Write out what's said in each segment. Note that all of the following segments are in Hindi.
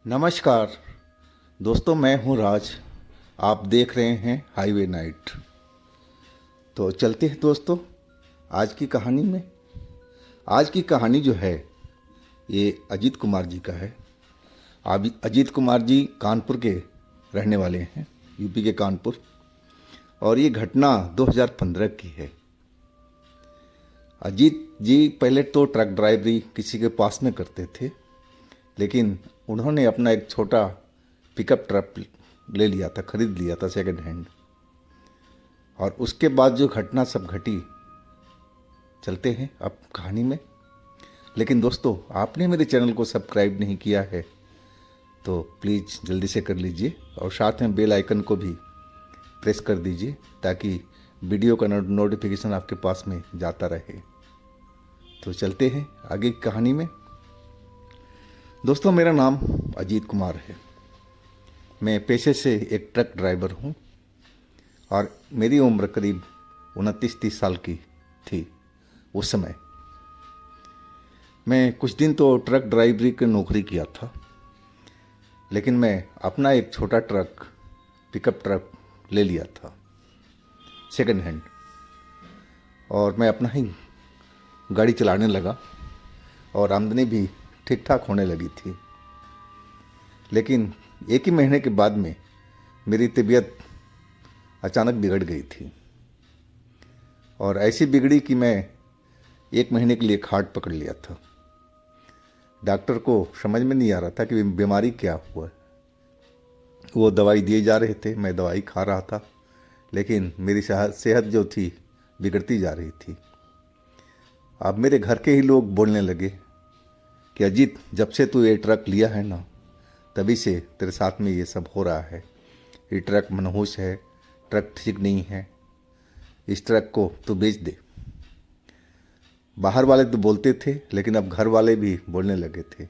नमस्कार दोस्तों, मैं हूं राज। आप देख रहे हैं हाईवे नाइट। तो चलते हैं दोस्तों आज की कहानी में। आज की कहानी जो है ये अजीत कुमार जी का है। अजीत कुमार जी कानपुर के रहने वाले हैं, यूपी के कानपुर। और ये घटना 2015 की है। अजीत जी पहले तो ट्रक ड्राइवरी किसी के पास में करते थे, लेकिन उन्होंने अपना एक छोटा पिकअप ट्रक ले लिया था, खरीद लिया था सेकंड हैंड। और उसके बाद जो घटना सब घटी, चलते हैं अब कहानी में। लेकिन दोस्तों, आपने मेरे चैनल को सब्सक्राइब नहीं किया है तो प्लीज़ जल्दी से कर लीजिए, और साथ में बेल आइकन को भी प्रेस कर दीजिए ताकि वीडियो का नोटिफिकेशन आपके पास में जाता रहे। तो चलते हैं आगे की कहानी में। दोस्तों, मेरा नाम अजीत कुमार है। मैं पेशे से एक ट्रक ड्राइवर हूँ और मेरी उम्र करीब 29-30 साल की थी उस समय। मैं कुछ दिन तो ट्रक ड्राइवरी की नौकरी किया था, लेकिन मैं अपना एक छोटा ट्रक, पिकअप ट्रक ले लिया था सेकंड हैंड, और मैं अपना ही गाड़ी चलाने लगा और आमदनी भी ठीक ठाक होने लगी थी। लेकिन एक ही महीने के बाद में मेरी तबीयत अचानक बिगड़ गई थी, और ऐसी बिगड़ी कि मैं 1 महीने के लिए खाट पकड़ लिया था। डॉक्टर को समझ में नहीं आ रहा था कि बीमारी क्या हुआ। वो दवाई दिए जा रहे थे, मैं दवाई खा रहा था, लेकिन मेरी सेहत जो थी बिगड़ती जा रही थी। अब मेरे घर के ही लोग बोलने लगे कि अजीत, जब से तू ये ट्रक लिया है ना, तभी से तेरे साथ में ये सब हो रहा है। ये ट्रक मनहूस है, ट्रक ठीक नहीं है, इस ट्रक को तू बेच दे। बाहर वाले तो बोलते थे, लेकिन अब घर वाले भी बोलने लगे थे।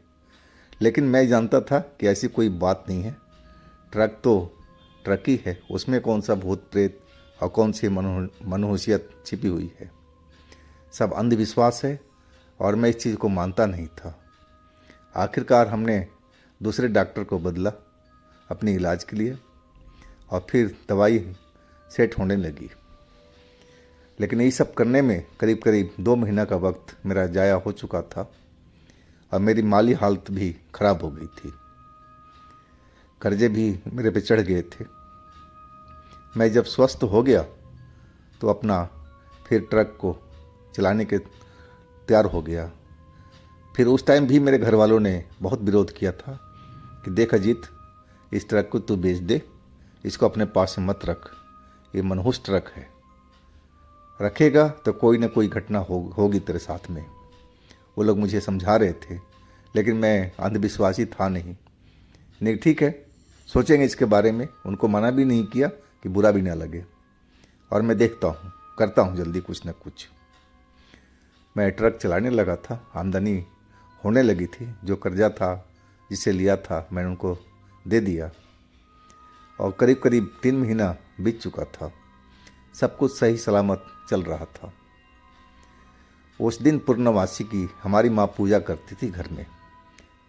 लेकिन मैं जानता था कि ऐसी कोई बात नहीं है। ट्रक तो ट्रक ही है, उसमें कौन सा भूत प्रेत और कौन सी मनहूसियत छिपी हुई है। सब अंधविश्वास है और मैं इस चीज़ को मानता नहीं था। आखिरकार हमने दूसरे डॉक्टर को बदला अपने इलाज के लिए, और फिर दवाई सेट होने लगी। लेकिन ये सब करने में करीब करीब 2 महीना का वक्त मेरा ज़ाया हो चुका था, और मेरी माली हालत भी खराब हो गई थी। कर्जे भी मेरे पे चढ़ गए थे। मैं जब स्वस्थ हो गया तो अपना फिर ट्रक को चलाने के तैयार हो गया। फिर उस टाइम भी मेरे घर वालों ने बहुत विरोध किया था कि देख अजीत, इस ट्रक को तू बेच दे, इसको अपने पास मत रख, ये मनहूस ट्रक है, रखेगा तो कोई ना कोई घटना होगी तेरे साथ में। वो लोग मुझे समझा रहे थे, लेकिन मैं अंधविश्वासी था नहीं, ठीक है, सोचेंगे इसके बारे में। उनको मना भी नहीं किया कि बुरा भी ना लगे, और मैं देखता हूँ, करता हूँ जल्दी कुछ ना कुछ। मैं ट्रक चलाने लगा था, आमदनी होने लगी थी। जो कर्जा था जिसे लिया था मैंने उनको दे दिया, और करीब करीब 3 महीना बीत चुका था। सब कुछ सही सलामत चल रहा था। उस दिन पूर्णमासी की हमारी माँ पूजा करती थी घर में।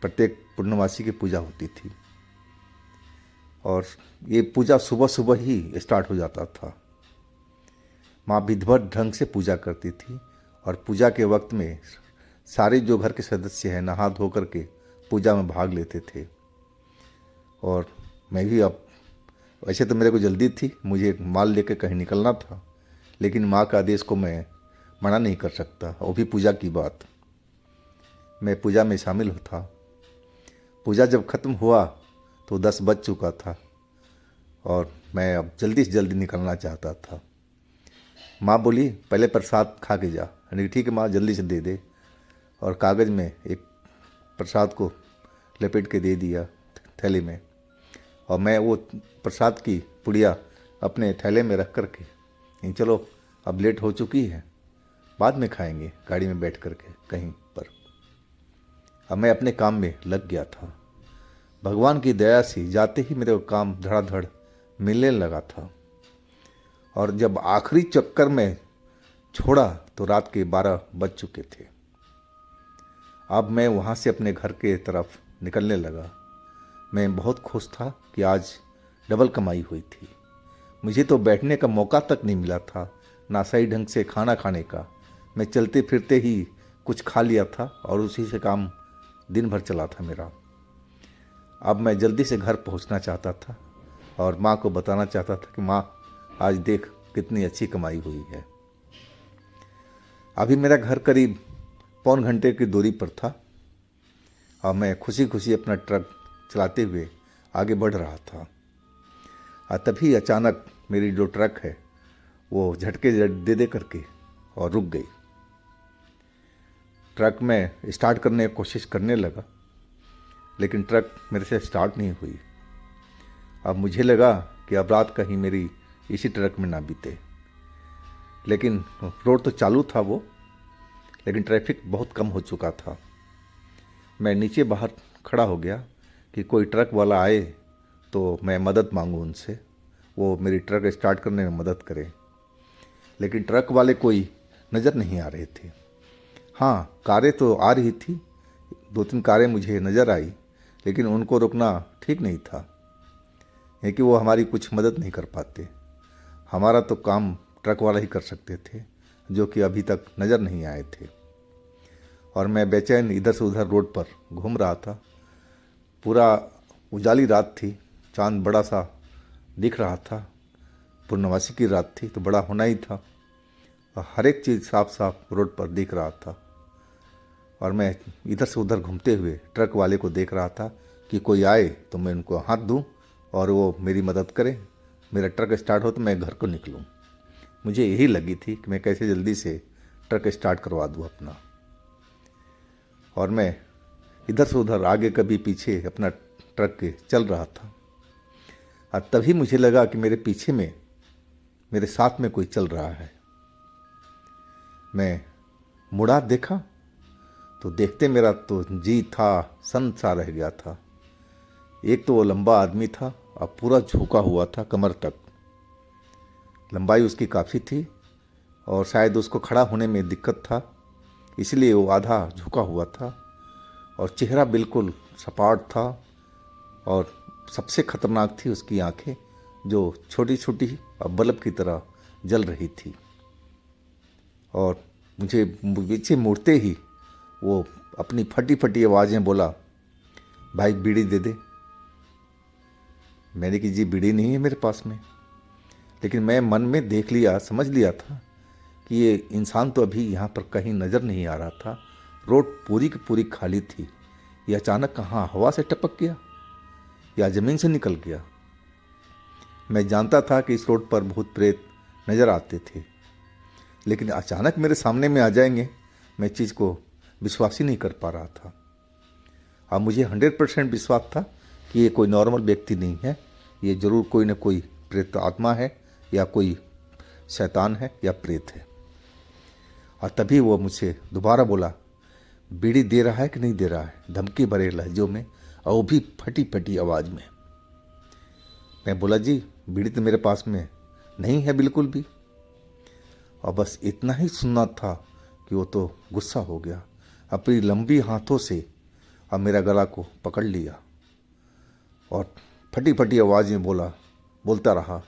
प्रत्येक पूर्णमासी की पूजा होती थी, और ये पूजा सुबह सुबह ही स्टार्ट हो जाता था। माँ विधिवत ढंग से पूजा करती थी, और पूजा के वक्त में सारे जो घर के सदस्य हैं नहा धो करके पूजा में भाग लेते थे। और मैं भी, अब वैसे तो मेरे को जल्दी थी, मुझे माल लेकर कहीं निकलना था, लेकिन माँ का आदेश को मैं मना नहीं कर सकता, वो भी पूजा की बात। मैं पूजा में शामिल था। पूजा जब ख़त्म हुआ तो 10 बज चुका था, और मैं अब जल्दी से जल्दी निकलना चाहता था। माँ बोली, पहले प्रसाद खा के जा। नहीं, ठीक है माँ, जल्दी से दे दे। और कागज़ में एक प्रसाद को लपेट के दे दिया थैले में, और मैं वो प्रसाद की पुड़िया अपने थैले में रख कर के, चलो अब लेट हो चुकी है, बाद में खाएंगे गाड़ी में बैठ कर के कहीं पर। अब मैं अपने काम में लग गया था। भगवान की दया से जाते ही मेरे को काम धड़ाधड़ मिलने लगा था, और जब आखिरी चक्कर में छोड़ा तो रात के 12 बज चुके थे। अब मैं वहाँ से अपने घर के तरफ निकलने लगा। मैं बहुत खुश था कि आज डबल कमाई हुई थी। मुझे तो बैठने का मौका तक नहीं मिला था, ना सही ढंग से खाना खाने का। मैं चलते फिरते ही कुछ खा लिया था और उसी से काम दिन भर चला था मेरा। अब मैं जल्दी से घर पहुंचना चाहता था और माँ को बताना चाहता था कि माँ, आज देख कितनी अच्छी कमाई हुई है। अभी मेरा घर करीब पौन घंटे की दूरी पर था और मैं खुशी खुशी अपना ट्रक चलाते हुए आगे बढ़ रहा था। और तभी अचानक मेरी जो ट्रक है वो झटके दे दे करके और रुक गई। ट्रक में स्टार्ट करने की कोशिश करने लगा, लेकिन ट्रक मेरे से स्टार्ट नहीं हुई। अब मुझे लगा कि अब रात कहीं मेरी इसी ट्रक में ना बीते। लेकिन रोड तो चालू था वो, लेकिन ट्रैफिक बहुत कम हो चुका था। मैं नीचे बाहर खड़ा हो गया कि कोई ट्रक वाला आए तो मैं मदद मांगूं उनसे, वो मेरी ट्रक स्टार्ट करने में मदद करें। लेकिन ट्रक वाले कोई नज़र नहीं आ रहे थे। हाँ, कारें तो आ रही थी, 2-3 कारें मुझे नज़र आई, लेकिन उनको रुकना ठीक नहीं था, क्योंकि वो हमारी कुछ मदद नहीं कर पाते। हमारा तो काम ट्रक वाला ही कर सकते थे, जो कि अभी तक नज़र नहीं आए थे। और मैं बेचैन इधर से उधर रोड पर घूम रहा था। पूरा उजाली रात थी, चांद बड़ा सा दिख रहा था। पूर्णमासी की रात थी तो बड़ा होना ही था, और हर एक चीज़ साफ साफ रोड पर दिख रहा था। और मैं इधर से उधर घूमते हुए ट्रक वाले को देख रहा था कि कोई आए तो मैं उनको हाथ दूं और वो मेरी मदद करें, मेरा ट्रक स्टार्ट हो तो मैं घर को निकलूं। मुझे यही लगी थी कि मैं कैसे जल्दी से ट्रक स्टार्ट करवा दूं अपना। और मैं इधर से उधर आगे कभी पीछे अपना ट्रक के चल रहा था। और तभी मुझे लगा कि मेरे पीछे में, मेरे साथ में कोई चल रहा है। मैं मुड़ा देखा तो देखते मेरा तो जी था सन सा रह गया था। एक तो वो लंबा आदमी था और पूरा झुका हुआ था, कमर तक लंबाई उसकी काफ़ी थी, और शायद उसको खड़ा होने में दिक्कत था, इसलिए वो आधा झुका हुआ था। और चेहरा बिल्कुल सपाट था, और सबसे खतरनाक थी उसकी आंखें, जो छोटी छोटी और बल्ब की तरह जल रही थी। और मुझे पीछे मुड़ते ही वो अपनी फटी फटी आवाज़ें बोला, भाई बीड़ी दे दे। मैंने कि जी बीड़ी नहीं है मेरे पास में। लेकिन मैं मन में देख लिया, समझ लिया था कि ये इंसान तो अभी यहाँ पर कहीं नज़र नहीं आ रहा था। रोड पूरी की पूरी खाली थी। ये अचानक कहाँ हवा से टपक गया या ज़मीन से निकल गया। मैं जानता था कि इस रोड पर भूत प्रेत नज़र आते थे, लेकिन अचानक मेरे सामने में आ जाएंगे, मैं चीज़ को विश्वास ही नहीं कर पा रहा था। अब मुझे 100% विश्वास था कि ये कोई नॉर्मल व्यक्ति नहीं है, ये ज़रूर कोई न कोई प्रेत आत्मा है, या कोई शैतान है या प्रेत है। और तभी वो मुझसे दोबारा बोला, बीड़ी दे रहा है कि नहीं दे रहा है, धमकी भरे लहजों में, और वो भी फटी फटी आवाज़ में। मैं बोला, जी बीड़ी तो मेरे पास में नहीं है बिल्कुल भी। और बस इतना ही सुनना था कि वो तो गुस्सा हो गया, अपनी लंबी हाथों से अब मेरा गला को पकड़ लिया और फटी फटी आवाज़ में बोलता रहा,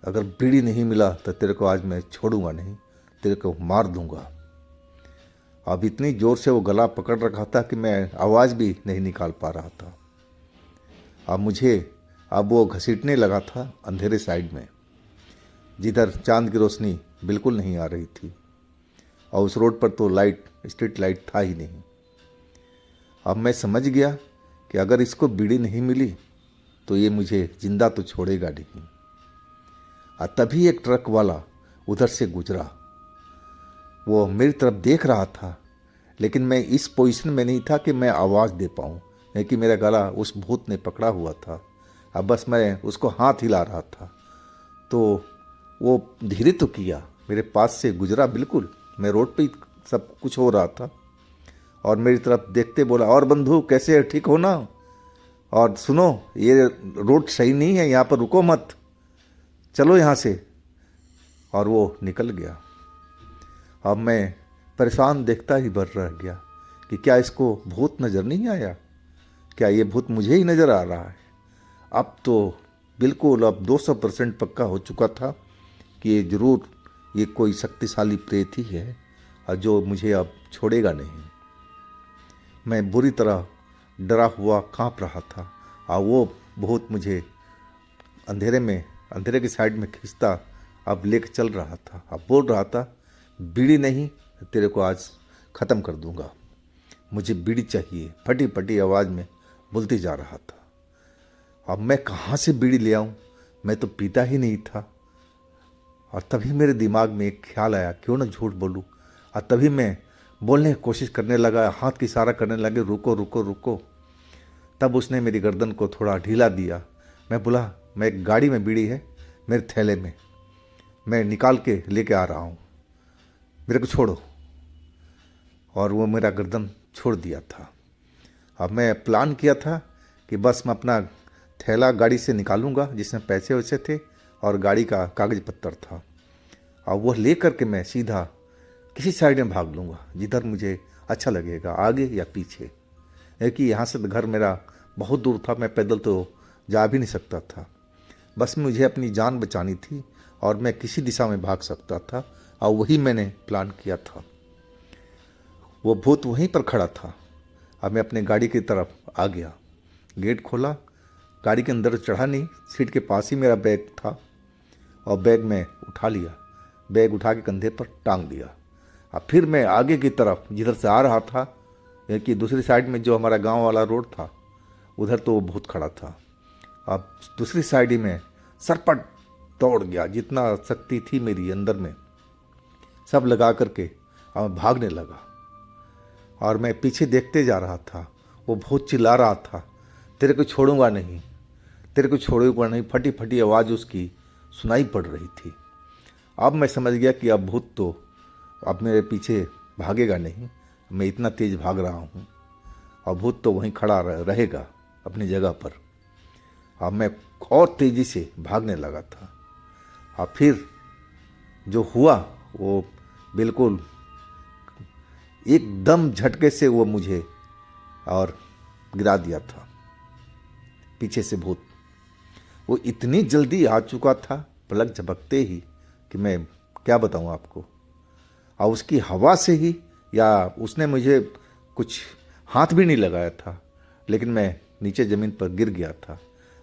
अगर बीड़ी नहीं मिला तो तेरे को आज मैं छोड़ूंगा नहीं, तेरे को मार दूंगा। अब इतनी ज़ोर से वो गला पकड़ रखा था कि मैं आवाज़ भी नहीं निकाल पा रहा था। अब वो घसीटने लगा था अंधेरे साइड में, जिधर चांद की रोशनी बिल्कुल नहीं आ रही थी, और उस रोड पर तो स्ट्रीट लाइट था ही नहीं। अब मैं समझ गया कि अगर इसको बीड़ी नहीं मिली तो ये मुझे जिंदा तो छोड़ेगा नहीं। और तभी एक ट्रक वाला उधर से गुजरा। वो मेरी तरफ देख रहा था, लेकिन मैं इस पोजीशन में नहीं था कि मैं आवाज़ दे पाऊँ, क्योंकि मेरा गला उस भूत ने पकड़ा हुआ था। अब बस मैं उसको हाथ हिला रहा था, तो वो धीरे तो किया, मेरे पास से गुजरा बिल्कुल। मैं रोड पे ही सब कुछ हो रहा था, और मेरी तरफ देखते बोला, और बंधु कैसे है, ठीक हो ना? और सुनो, ये रोड सही नहीं है, यहाँ पर रुको मत, चलो यहाँ से। और वो निकल गया। अब मैं परेशान देखता ही बर रह गया कि क्या इसको भूत नज़र नहीं आया, क्या ये भूत मुझे ही नज़र आ रहा है? अब तो बिल्कुल अब 200% पक्का हो चुका था कि ये ज़रूर ये कोई शक्तिशाली प्रेत ही है और जो मुझे अब छोड़ेगा नहीं। मैं बुरी तरह डरा हुआ कांप रहा था और वो भूत मुझे अंधेरे की साइड में खींचता अब लेके चल रहा था। अब बोल रहा था, बीड़ी नहीं तेरे को आज ख़त्म कर दूंगा, मुझे बीड़ी चाहिए, फटी फटी आवाज़ में बोलती जा रहा था। अब मैं कहाँ से बीड़ी ले आऊँ, मैं तो पीता ही नहीं था। और तभी मेरे दिमाग में एक ख्याल आया, क्यों ना झूठ बोलूँ। और तभी मैं बोलने की कोशिश करने लगा, हाथ की इशारा करने लगे, रुको रुको रुको। तब उसने मेरी गर्दन को थोड़ा ढीला दिया। मैं बोला, मैं एक गाड़ी में बीड़ी है मेरे थैले में, मैं निकाल के लेके आ रहा हूँ, मेरे को छोड़ो। और वो मेरा गर्दन छोड़ दिया था। अब मैं प्लान किया था कि बस मैं अपना थैला गाड़ी से निकालूंगा जिसमें पैसे वैसे थे और गाड़ी का कागज पत्तर था, और वो ले करके मैं सीधा किसी साइड में भाग लूँगा जिधर मुझे अच्छा लगेगा, आगे या पीछे। कि यहाँ से घर मेरा बहुत दूर था, मैं पैदल तो जा भी नहीं सकता था। बस मुझे अपनी जान बचानी थी और मैं किसी दिशा में भाग सकता था, और वही मैंने प्लान किया था। वो भूत वहीं पर खड़ा था। अब मैं अपने गाड़ी की तरफ आ गया, गेट खोला, गाड़ी के अंदर चढ़ा नहीं, सीट के पास ही मेरा बैग था और बैग में उठा लिया, बैग उठा के कंधे पर टांग दिया। अब फिर मैं आगे की तरफ जिधर से आ रहा था, कि दूसरी साइड में जो हमारा गांव वाला रोड था उधर तो वो भूत खड़ा था। अब दूसरी साइड ही में सरपट दौड़ गया, जितना शक्ति थी मेरी अंदर में सब लगा करके अब भागने लगा। और मैं पीछे देखते जा रहा था। वो भूत चिल्ला रहा था, तेरे को छोड़ूंगा नहीं, तेरे को छोड़ूंगा नहीं, फटी फटी आवाज़ उसकी सुनाई पड़ रही थी। अब मैं समझ गया कि अब भूत तो अब मेरे पीछे भागेगा नहीं, मैं इतना तेज़ भाग रहा हूँ और भूत तो वहीं खड़ा रहेगा अपनी जगह पर। अब मैं और तेज़ी से भागने लगा था। और फिर जो हुआ वो बिल्कुल एकदम झटके से वो मुझे और गिरा दिया था पीछे से भूत। वो इतनी जल्दी आ चुका था पलक झपकते ही कि मैं क्या बताऊं आपको। और उसकी हवा से ही, या उसने मुझे कुछ हाथ भी नहीं लगाया था, लेकिन मैं नीचे ज़मीन पर गिर गया था।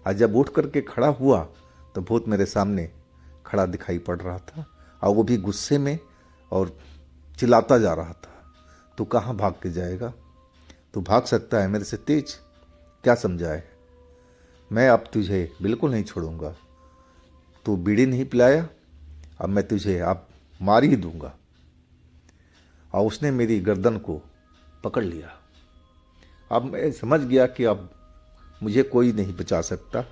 और जब उठ करके खड़ा हुआ तो भूत मेरे सामने खड़ा दिखाई पड़ रहा था, और वो भी गुस्से में और चिल्लाता जा रहा था, तू कहाँ भाग के जाएगा, तू भाग सकता है मेरे से तेज, क्या समझा है, मैं अब तुझे बिल्कुल नहीं छोड़ूंगा, तू बीड़ी नहीं पिलाया, अब मैं तुझे अब मार ही दूंगा। और उसने मेरी गर्दन को पकड़ लिया। अब मैं समझ गया कि अब मुझे कोई नहीं बचा सकता,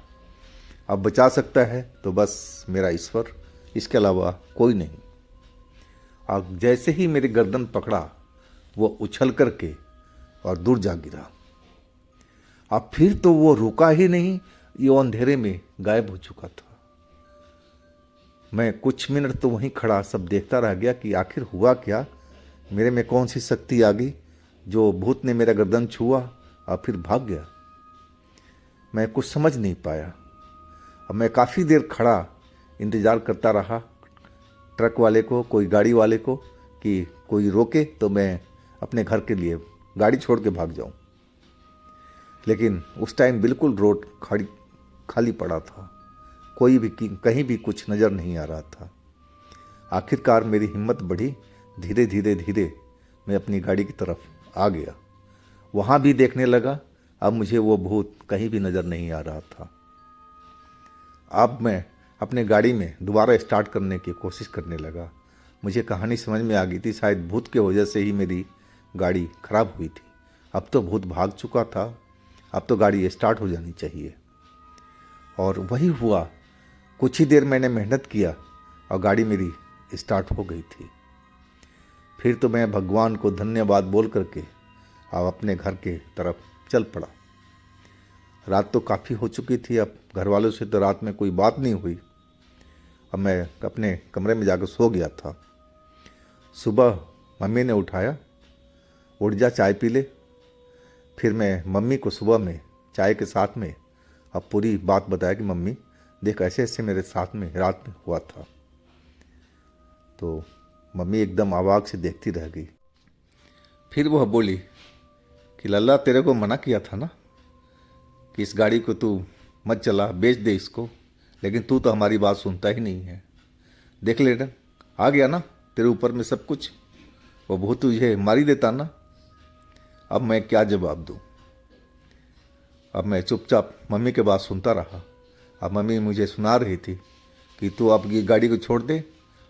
अब बचा सकता है तो बस मेरा ईश्वर, इसके अलावा कोई नहीं। अब जैसे ही मेरी गर्दन पकड़ा वो उछल करके और दूर जा गिरा। अब फिर तो वो रुका ही नहीं, ये अंधेरे में गायब हो चुका था। मैं कुछ मिनट तो वहीं खड़ा सब देखता रह गया कि आखिर हुआ क्या, मेरे में कौन सी शक्ति आ गई जो भूत ने मेरा गर्दन छुआ और फिर भाग गया। मैं कुछ समझ नहीं पाया। अब मैं काफ़ी देर खड़ा इंतज़ार करता रहा ट्रक वाले को, कोई गाड़ी वाले को, कि कोई रोके तो मैं अपने घर के लिए गाड़ी छोड़ के भाग जाऊं। लेकिन उस टाइम बिल्कुल रोड खाली पड़ा था, कोई भी कहीं भी कुछ नज़र नहीं आ रहा था। आखिरकार मेरी हिम्मत बढ़ी, धीरे धीरे मैं अपनी गाड़ी की तरफ आ गया। वहाँ भी देखने लगा, अब मुझे वो भूत कहीं भी नज़र नहीं आ रहा था। अब मैं अपने गाड़ी में दोबारा स्टार्ट करने की कोशिश करने लगा। मुझे कहानी समझ में आ गई थी, शायद भूत के वजह से ही मेरी गाड़ी खराब हुई थी। अब तो भूत भाग चुका था, अब तो गाड़ी स्टार्ट हो जानी चाहिए। और वही हुआ, कुछ ही देर मैंने मेहनत किया और गाड़ी मेरी स्टार्ट हो गई थी। फिर तो मैं भगवान को धन्यवाद बोल करके अब अपने घर के तरफ चल पड़ा। रात तो काफ़ी हो चुकी थी, अब घर वालों से तो रात में कोई बात नहीं हुई। अब मैं अपने कमरे में जाकर सो गया था। सुबह मम्मी ने उठाया, उठ जा चाय पी ले। फिर मैं मम्मी को सुबह में चाय के साथ में अब पूरी बात बताया कि मम्मी देख ऐसे ऐसे मेरे साथ में रात में हुआ था। तो मम्मी एकदम अवाक से देखती रह गई। फिर वह बोली कि लल्ला तेरे को मना किया था ना कि इस गाड़ी को तू मत चला, बेच दे इसको, लेकिन तू तो हमारी बात सुनता ही नहीं है। देख ले ना, आ गया ना तेरे ऊपर में सब कुछ, वो बहुत तुझे मारी देता ना। अब मैं क्या जवाब दूँ। अब मैं चुपचाप मम्मी के बात सुनता रहा। अब मम्मी मुझे सुना रही थी कि तू अब ये गाड़ी को छोड़ दे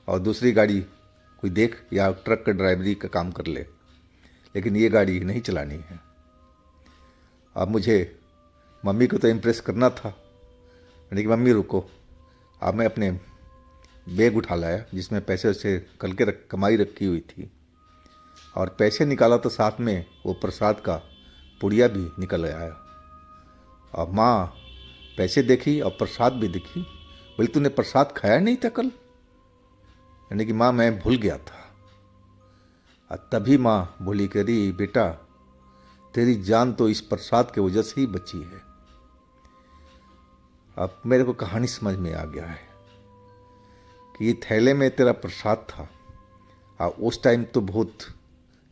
और दूसरी गाड़ी कोई देख या ट्रक का ड्राइवरी का काम कर ले, लेकिन ये गाड़ी नहीं चलानी है। अब मुझे मम्मी को तो इम्प्रेस करना था। मैंने कि मम्मी रुको। अब मैं अपने बैग उठा लाया जिसमें पैसे से कल के कमाई रखी हुई थी, और पैसे निकाला तो साथ में वो प्रसाद का पुड़िया भी निकल आया। अब माँ पैसे देखी और प्रसाद भी दिखी, बोली तूने प्रसाद खाया नहीं था कल। यानी कि माँ मैं भूल गया था। और तभी माँ बोली कि अरे बेटा तेरी जान तो इस प्रसाद के वजह से ही बची है। अब मेरे को कहानी समझ में आ गया है कि ये थैले में तेरा प्रसाद था, और उस टाइम तो बहुत,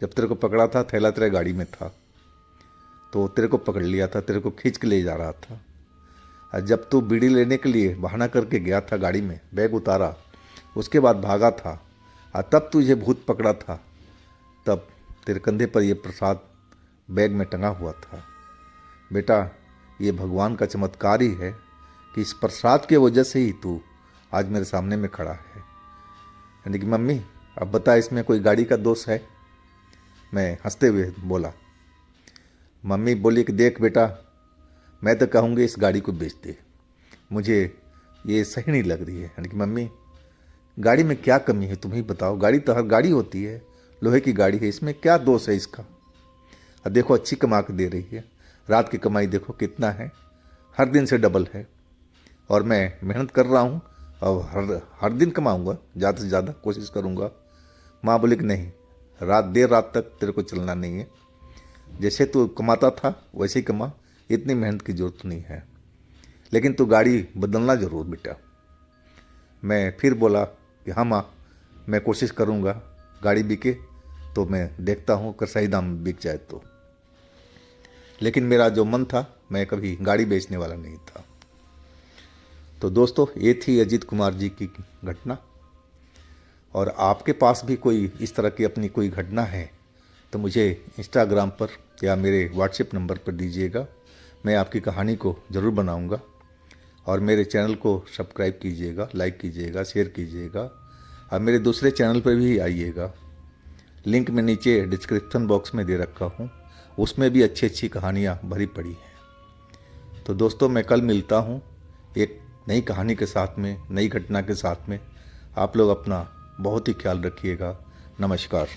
जब तेरे को पकड़ा था थैला तेरे गाड़ी में था तो तेरे को पकड़ लिया था, तेरे को खींच के ले जा रहा था। और जब तू बीड़ी लेने के लिए बहाना करके गया था गाड़ी में, बैग उतारा, उसके बाद भागा था, और तब तुझे भूत पकड़ा था, तब तेरे कंधे पर यह प्रसाद बैग में टंगा हुआ था। बेटा ये भगवान का चमत्कार ही है कि इस प्रसाद के वजह से ही तू आज मेरे सामने में खड़ा है। यानी कि मम्मी अब बता इसमें कोई गाड़ी का दोष है। मैं हंसते हुए बोला। मम्मी बोली कि देख बेटा मैं तो कहूँगी इस गाड़ी को बेच दे, मुझे ये सही नहीं लग रही है। यानी कि मम्मी गाड़ी में क्या कमी है तुम ही बताओ, गाड़ी तो हर गाड़ी होती है, लोहे की गाड़ी है, इसमें क्या दोष है इसका। और देखो अच्छी कमा के दे रही है, रात की कमाई देखो कितना है, हर दिन से डबल है, और मैं मेहनत कर रहा हूँ और हर दिन कमाऊँगा, ज़्यादा से ज़्यादा कोशिश करूँगा। माँ बोली कि नहीं, देर रात तक तेरे को चलना नहीं है, जैसे तू कमाता था वैसे ही कमा, इतनी मेहनत की ज़रूरत नहीं है, लेकिन तू गाड़ी बदलना ज़रूर बेटा। मैं फिर बोला कि हाँ माँ मैं कोशिश करूँगा, गाड़ी बिके तो मैं देखता हूँ अगर सही दाम बिक जाए तो। लेकिन मेरा जो मन था मैं कभी गाड़ी बेचने वाला नहीं था। तो दोस्तों ये थी अजीत कुमार जी की घटना, और आपके पास भी कोई इस तरह की अपनी कोई घटना है तो मुझे इंस्टाग्राम पर या मेरे व्हाट्सएप नंबर पर दीजिएगा, मैं आपकी कहानी को ज़रूर बनाऊंगा। और मेरे चैनल को सब्सक्राइब कीजिएगा, लाइक कीजिएगा, शेयर कीजिएगा, और मेरे दूसरे चैनल पर भी आइएगा। लिंक मैं नीचे डिस्क्रिप्शन बॉक्स में दे रखा हूँ, उसमें भी अच्छी अच्छी कहानियाँ भरी पड़ी हैं। तो दोस्तों मैं कल मिलता हूँ एक नई कहानी के साथ में, नई घटना के साथ में। आप लोग अपना बहुत ही ख्याल रखिएगा। नमस्कार।